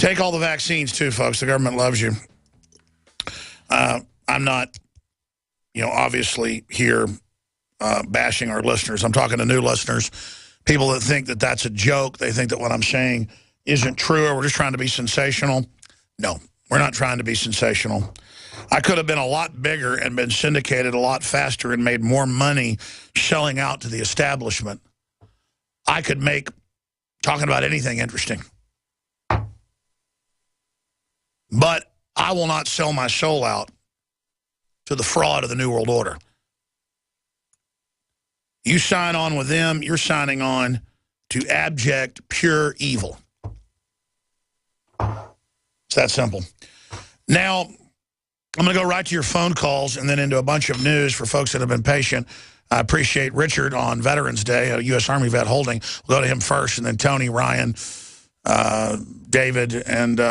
Take all the vaccines, too, folks. The government loves you. I'm not, obviously here bashing our listeners. I'm talking to new listeners, people that think that that's a joke. They think that what I'm saying isn't true, or we're just trying to be sensational. No, we're not trying to be sensational. I could have been a lot bigger and been syndicated a lot faster and made more money selling out to the establishment. I could make talking about anything interesting. But I will not sell my soul out to the fraud of the New World Order. You sign on with them, you're signing on to abject, pure evil. It's that simple. Now, I'm going to go right to your phone calls and then into a bunch of news for folks that have been patient. I appreciate Richard on Veterans Day, a U.S. Army vet holding. We'll go to him first, and then Tony, Ryan, David, and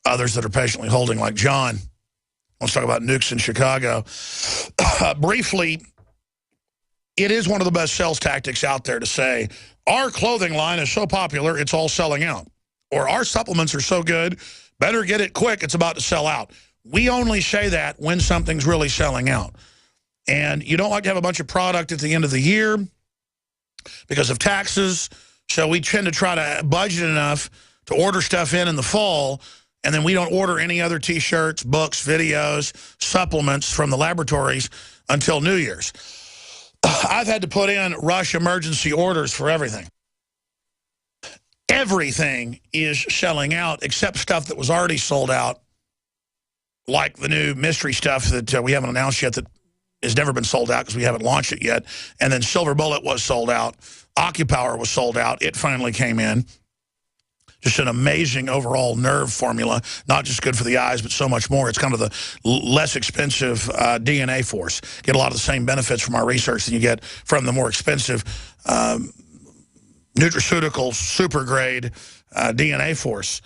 others that are patiently holding, like John. Let's talk about nukes in Chicago. Briefly, it is one of the best sales tactics out there to say, our clothing line is so popular, it's all selling out. Or our supplements are so good, better get it quick, it's about to sell out. We only say that when something's really selling out. And you don't like to have a bunch of product at the end of the year because of taxes, so we tend to try to budget enough to order stuff in the fall, and then we don't order any other T-shirts, books, videos, supplements from the laboratories until New Year's. I've had to put in rush emergency orders for everything. Everything is selling out except stuff that was already sold out, like the new mystery stuff that we haven't announced yet that has never been sold out because we haven't launched it yet. And then Silver Bullet was sold out. OcuPower was sold out. It finally came in. Just an amazing overall nerve formula, not just good for the eyes, but so much more. It's kind of the less expensive DNA Force. Get a lot of the same benefits from our research than you get from the more expensive nutraceutical super grade DNA Force.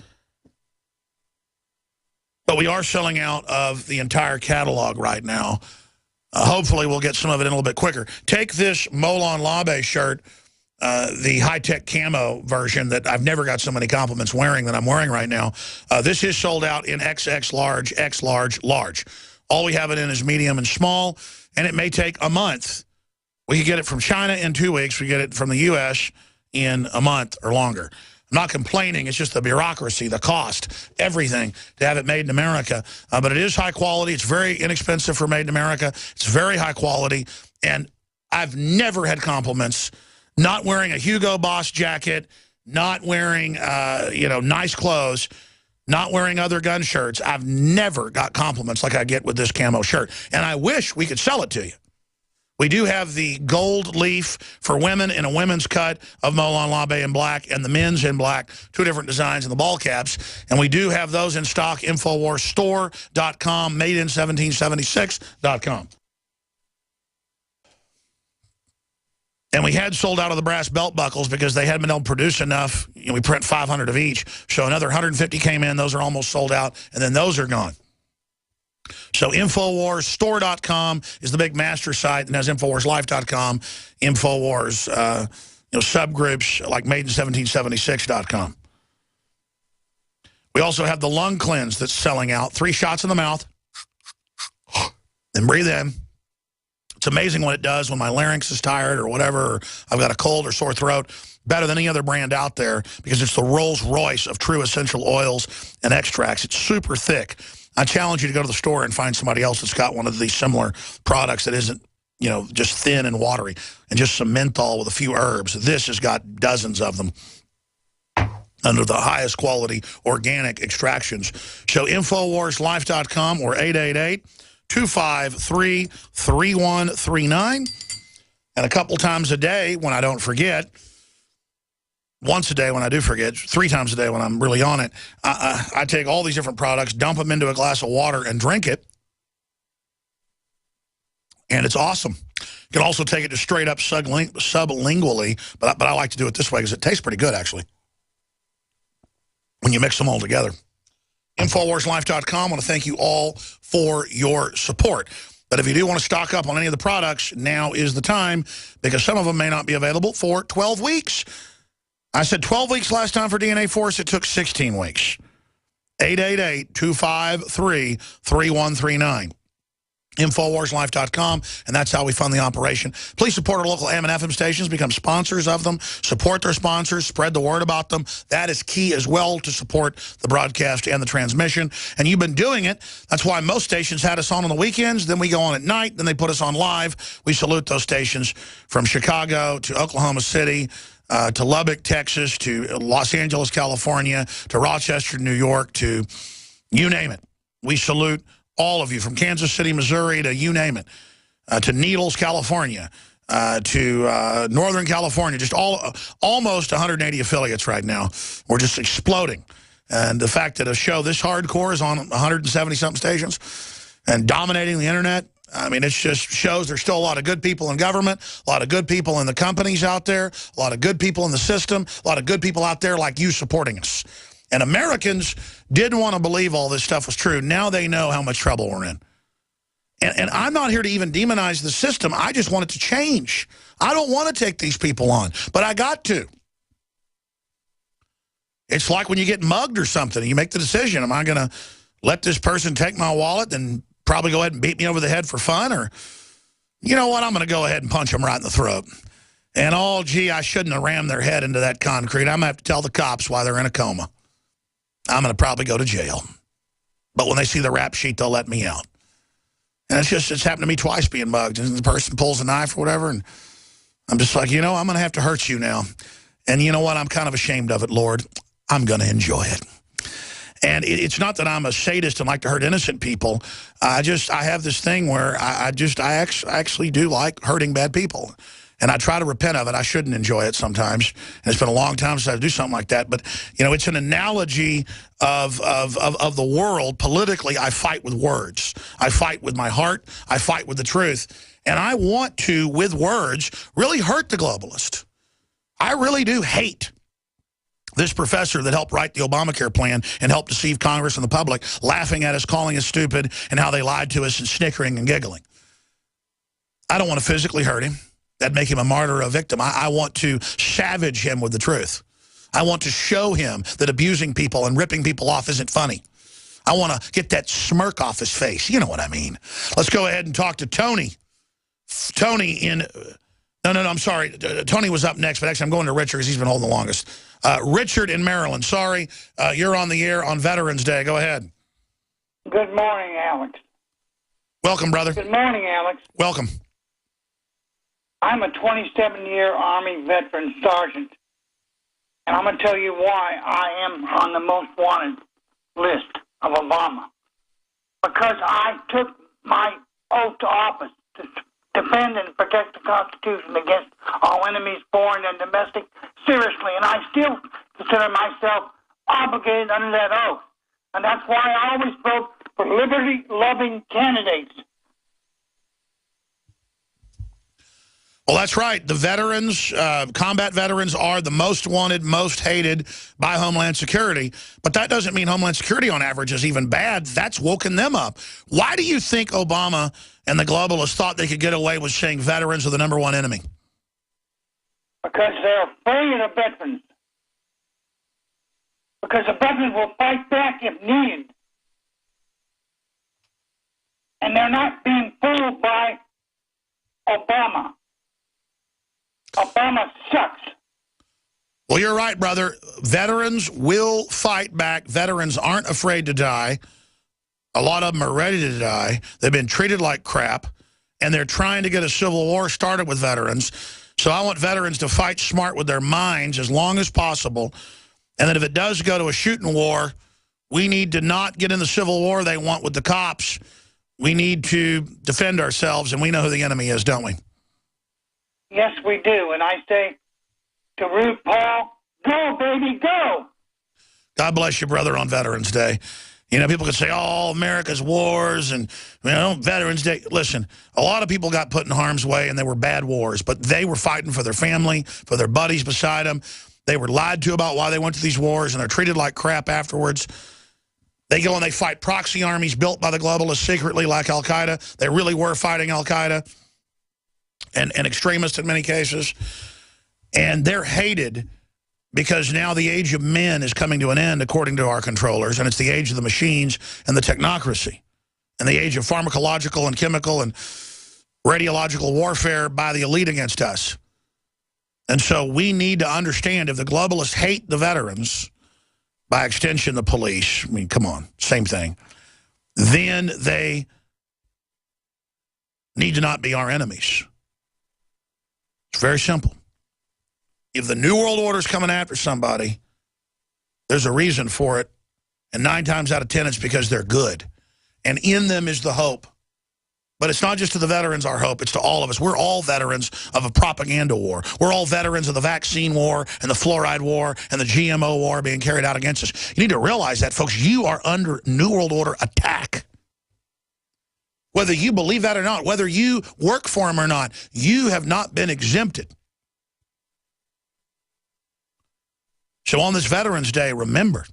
But we are selling out of the entire catalog right now. Hopefully we'll get some of it in a little bit quicker. Take this Molon Labe shirt, the high-tech camo version that I've never got so many compliments wearing that I'm wearing right now. This is sold out in XX large, X large, large. All we have it in is medium and small, and it may take a month. We could get it from China in 2 weeks. We get it from the U.S. in a month or longer. I'm not complaining. It's just the bureaucracy, the cost, everything to have it made in America. But it is high quality. It's very inexpensive for made in America. It's very high quality. And I've never had compliments. Not wearing a Hugo Boss jacket, not wearing, nice clothes, not wearing other gun shirts. I've never got compliments like I get with this camo shirt. And I wish we could sell it to you. We do have the gold leaf for women in a women's cut of Molon Labe in black and the men's in black, 2 different designs in the ball caps. And we do have those in stock, InfoWarsStore.com, MadeIn1776.com. And we had sold out of the brass belt buckles because they hadn't been able to produce enough. We print 500 of each. So another 150 came in. Those are almost sold out. And then those are gone. So InfoWarsStore.com is the big master site, and has InfoWarsLife.com, InfoWars subgroups like MadeIn1776.com. We also have the lung cleanse that's selling out. 3 shots in the mouth. Then breathe in. It's amazing what it does when my larynx is tired or whatever, or I've got a cold or sore throat. Better than any other brand out there because it's the Rolls Royce of true essential oils and extracts. It's super thick. I challenge you to go to the store and find somebody else that's got one of these similar products that isn't, just thin and watery and just some menthol with a few herbs. This has got dozens of them under the highest quality organic extractions. So InfoWarsLife.com or 888-253-3139. And a couple times a day when I don't forget, once a day when I do forget, 3 times a day when I'm really on it, I take all these different products, dump them into a glass of water, and drink it. And it's awesome. You can also take it just straight up sublingually, but I like to do it this way because it tastes pretty good, actually, when you mix them all together. InfoWarsLife.com. I want to thank you all for your support. But if you do want to stock up on any of the products, now is the time, because some of them may not be available for 12 weeks. I said 12 weeks last time for DNA Force. It took 16 weeks. 888-253-3139. InfoWarsLife.com, and that's how we fund the operation. Please support our local AM and FM stations, become sponsors of them, support their sponsors, spread the word about them. That is key as well to support the broadcast and the transmission. And you've been doing it. That's why most stations had us on the weekends, then we go on at night, then they put us on live. We salute those stations from Chicago to Oklahoma City, to Lubbock, Texas, to Los Angeles, California, to Rochester, New York, to you name it. We salute all of you, from Kansas City, Missouri, to you name it, to Needles, California, to Northern California, just almost 180 affiliates right now. We're just exploding. And the fact that a show this hardcore is on 170-something stations and dominating the internet, I mean, it just shows there's still a lot of good people in government, a lot of good people in the companies out there, a lot of good people in the system, a lot of good people out there like you supporting us. And Americans didn't want to believe all this stuff was true. Now they know how much trouble we're in. And I'm not here to even demonize the system. I just want it to change. I don't want to take these people on, but I got to. It's like when you get mugged or something. You make the decision, am I going to let this person take my wallet and probably go ahead and beat me over the head for fun? Or, you know what, I'm going to go ahead and punch them right in the throat. And, oh, gee, I shouldn't have rammed their head into that concrete. I'm going to have to tell the cops why they're in a coma. I'm going to probably go to jail. But when they see the rap sheet, they'll let me out. And it's happened to me twice being mugged. And the person pulls a knife or whatever, and I'm just like, you know, I'm going to have to hurt you now. And you know what? I'm kind of ashamed of it, Lord. I'm going to enjoy it. And it's not that I'm a sadist and like to hurt innocent people. I have this thing where I actually do like hurting bad people. And I try to repent of it. I shouldn't enjoy it sometimes. And it's been a long time since I do something like that. But, you know, it's an analogy of the world. Politically, I fight with words. I fight with my heart. I fight with the truth. And I want to, with words, really hurt the globalist. I really do hate this professor that helped write the Obamacare plan and helped deceive Congress and the public, laughing at us, calling us stupid, and how they lied to us and snickering and giggling. I don't want to physically hurt him. That'd make him a martyr or a victim. I want to savage him with the truth. I want to show him that abusing people and ripping people off isn't funny. I want to get that smirk off his face. You know what I mean. Let's go ahead and talk to Tony. Tony in... No, I'm sorry. Tony was up next, but actually I'm going to Richard because he's been holding the longest. Richard in Maryland. Sorry, you're on the air on Veterans Day. Go ahead. Good morning, Alex. Welcome, brother. Good morning, Alex. Welcome. I'm a 27-year Army veteran sergeant, and I'm going to tell you why I am on the most wanted list of Obama. Because I took my oath to office to defend and protect the Constitution against all enemies, foreign and domestic, seriously, and I still consider myself obligated under that oath. And that's why I always vote for liberty-loving candidates. Well, that's right. The veterans, combat veterans, are the most wanted, most hated by Homeland Security. But that doesn't mean Homeland Security on average is even bad. That's woken them up. Why do you think Obama and the globalists thought they could get away with saying veterans are the #1 enemy? Because they're afraid of veterans. Because the veterans will fight back if needed. And they're not being fooled by Obama. Obama sucks. Well, you're right, brother. Veterans will fight back. Veterans aren't afraid to die. A lot of them are ready to die. They've been treated like crap, and they're trying to get a civil war started with veterans. So I want veterans to fight smart with their minds as long as possible. And then if it does go to a shooting war, we need to not get in the civil war they want with the cops. We need to defend ourselves, and we know who the enemy is, don't we? Yes, we do. And I say to Ruth Paul, go, baby, go. God bless you, brother, on Veterans Day. You know, people could say, oh, America's wars and, you know, Veterans Day. Listen, a lot of people got put in harm's way, and they were bad wars. But they were fighting for their family, for their buddies beside them. They were lied to about why they went to these wars, and they're treated like crap afterwards. They go and they fight proxy armies built by the globalists secretly like Al-Qaeda. They really were fighting Al-Qaeda and extremists in many cases. And they're hated because now the age of men is coming to an end, according to our controllers, and it's the age of the machines and the technocracy, and the age of pharmacological and chemical and radiological warfare by the elite against us. And so we need to understand, if the globalists hate the veterans, by extension the police, I mean, come on, same thing, then they need to not be our enemies. It's very simple. If the New World Order is coming after somebody, there's a reason for it. And 9 times out of 10, it's because they're good. And in them is the hope. But it's not just to the veterans our hope, it's to all of us. We're all veterans of a propaganda war. We're all veterans of the vaccine war and the fluoride war and the GMO war being carried out against us. You need to realize that, folks. You are under New World Order attack. Whether you believe that or not, whether you work for them or not, you have not been exempted. So on this Veterans Day, remember,